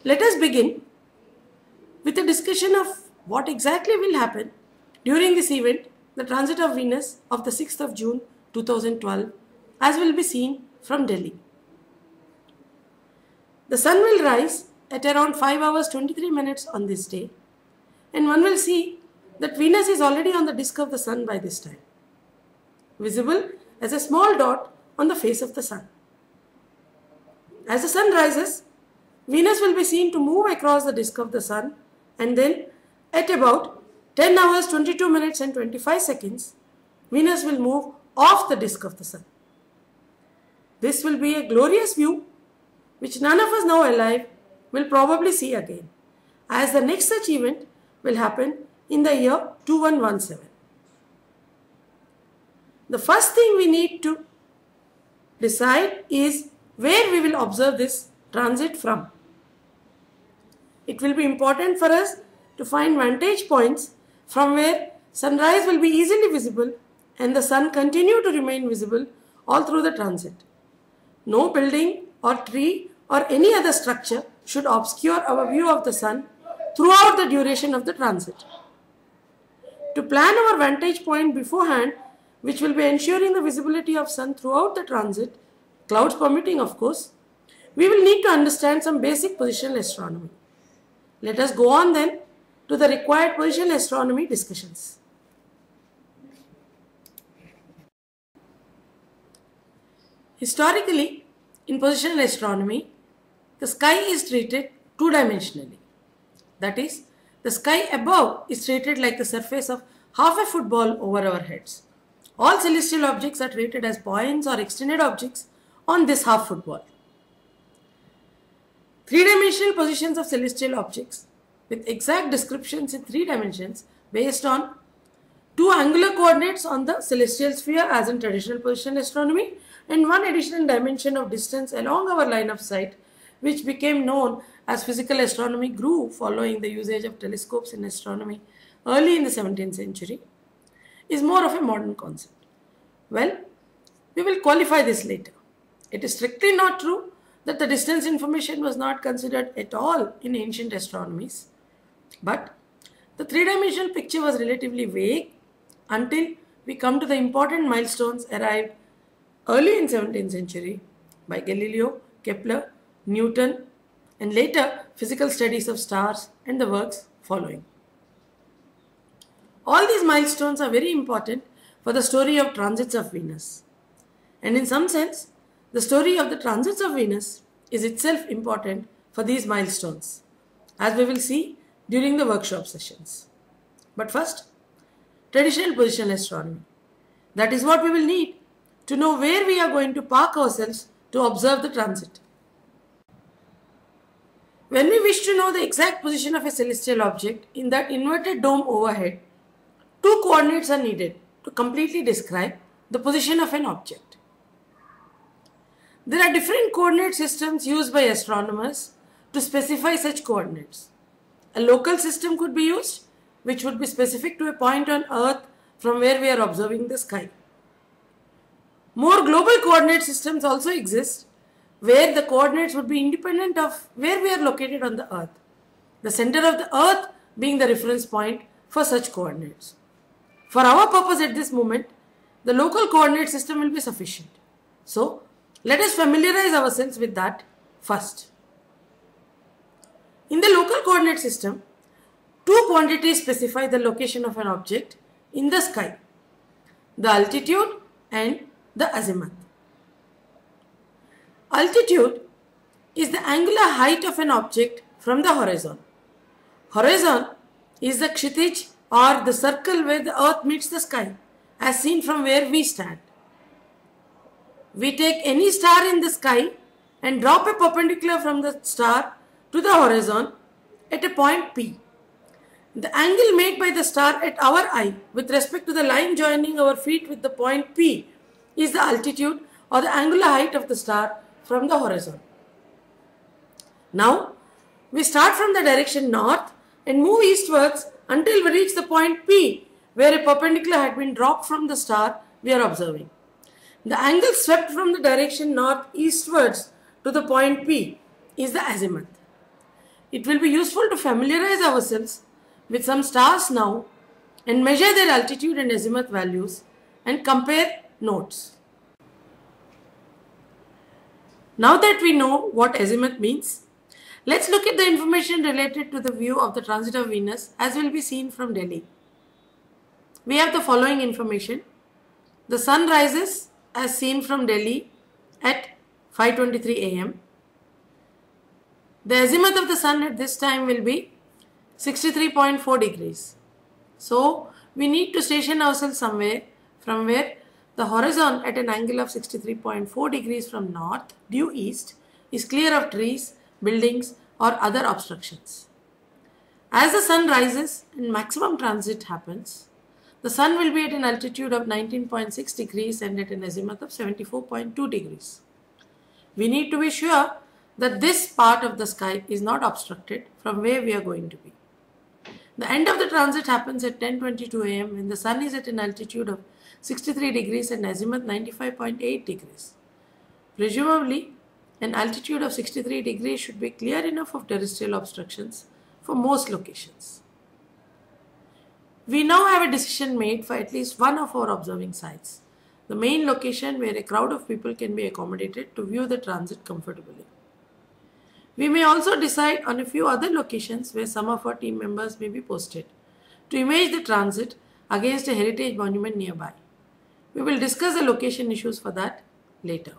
Let us begin with a discussion of what exactly will happen during this event, the transit of Venus of the 6th of June 2012, as will be seen from Delhi. The sun will rise at around 5 hours 23 minutes on this day, and one will see that Venus is already on the disk of the sun by this time, visible as a small dot on the face of the sun. As the sun rises, Venus will be seen to move across the disk of the sun, and then at about 10 hours 22 minutes and 25 seconds, Venus will move off the disk of the sun. This will be a glorious view which none of us now alive will probably see again, as the next such event will happen in the year 2117. The first thing we need to decide is where we will observe this transit from. It will be important for us to find vantage points from where sunrise will be easily visible and the sun continue to remain visible all through the transit. No building or tree or any other structure should obscure our view of the sun throughout the duration of the transit. To plan our vantage point beforehand, which will be ensuring the visibility of sun throughout the transit, clouds permitting of course, we will need to understand some basic positional astronomy. Let us go on then to the required positional astronomy discussions. Historically, in positional astronomy, the sky is treated two-dimensionally. That is, the sky above is treated like the surface of half a football over our heads. All celestial objects are treated as points or extended objects on this half football. Three-dimensional positions of celestial objects with exact descriptions in 3 dimensions based on 2 angular coordinates on the celestial sphere as in traditional positional astronomy and 1 additional dimension of distance along our line of sight, which became known as physical astronomy, grew following the usage of telescopes in astronomy early in the 17th century, is more of a modern concept. Well, we will qualify this later. It is strictly not true that the distance information was not considered at all in ancient astronomies, but the 3-dimensional picture was relatively vague until we come to the important milestones arrived early in 17th century by Galileo, Kepler, Newton, and later physical studies of stars and the works following. All these milestones are very important for the story of transits of Venus. And in some sense, the story of the transits of Venus is itself important for these milestones, as we will see during the workshop sessions. But first, traditional positional astronomy. That is what we will need to know where we are going to park ourselves to observe the transit. When we wish to know the exact position of a celestial object in that inverted dome overhead, 2 coordinates are needed to completely describe the position of an object. There are different coordinate systems used by astronomers to specify such coordinates. A local system could be used, which would be specific to a point on Earth from where we are observing the sky. More global coordinate systems also exist, where the coordinates would be independent of where we are located on the Earth, the center of the Earth being the reference point for such coordinates. For our purpose at this moment, the local coordinate system will be sufficient. So, let us familiarize ourselves with that first. In the local coordinate system, 2 quantities specify the location of an object in the sky: the altitude and the azimuth. Altitude is the angular height of an object from the horizon. Horizon is the kshitij or the circle where the Earth meets the sky, as seen from where we stand. We take any star in the sky and drop a perpendicular from the star to the horizon at a point P. The angle made by the star at our eye with respect to the line joining our feet with the point P is the altitude or the angular height of the star from the horizon. Now, we start from the direction north and move eastwards until we reach the point P, where a perpendicular had been dropped from the star we are observing. The angle swept from the direction north eastwards to the point P is the azimuth. it will be useful to familiarize ourselves with some stars now and measure their altitude and azimuth values and compare notes. Now that we know what azimuth means, let's look at the information related to the view of the transit of Venus as will be seen from Delhi. We have the following information. The sun rises as seen from Delhi at 5:23 am. The azimuth of the sun at this time will be 63.4 degrees. So, we need to station ourselves somewhere from where the horizon at an angle of 63.4 degrees from north due east is clear of trees, buildings or other obstructions. As the sun rises and maximum transit happens, the sun will be at an altitude of 19.6 degrees and at an azimuth of 74.2 degrees. We need to be sure that this part of the sky is not obstructed from where we are going to be. The end of the transit happens at 10:22 am when the sun is at an altitude of 63 degrees and azimuth 95.8 degrees. Presumably, an altitude of 63 degrees should be clear enough of terrestrial obstructions for most locations. We now have a decision made for at least one of our observing sites, the main location where a crowd of people can be accommodated to view the transit comfortably. We may also decide on a few other locations where some of our team members may be posted to image the transit against a heritage monument nearby. We will discuss the location issues for that later.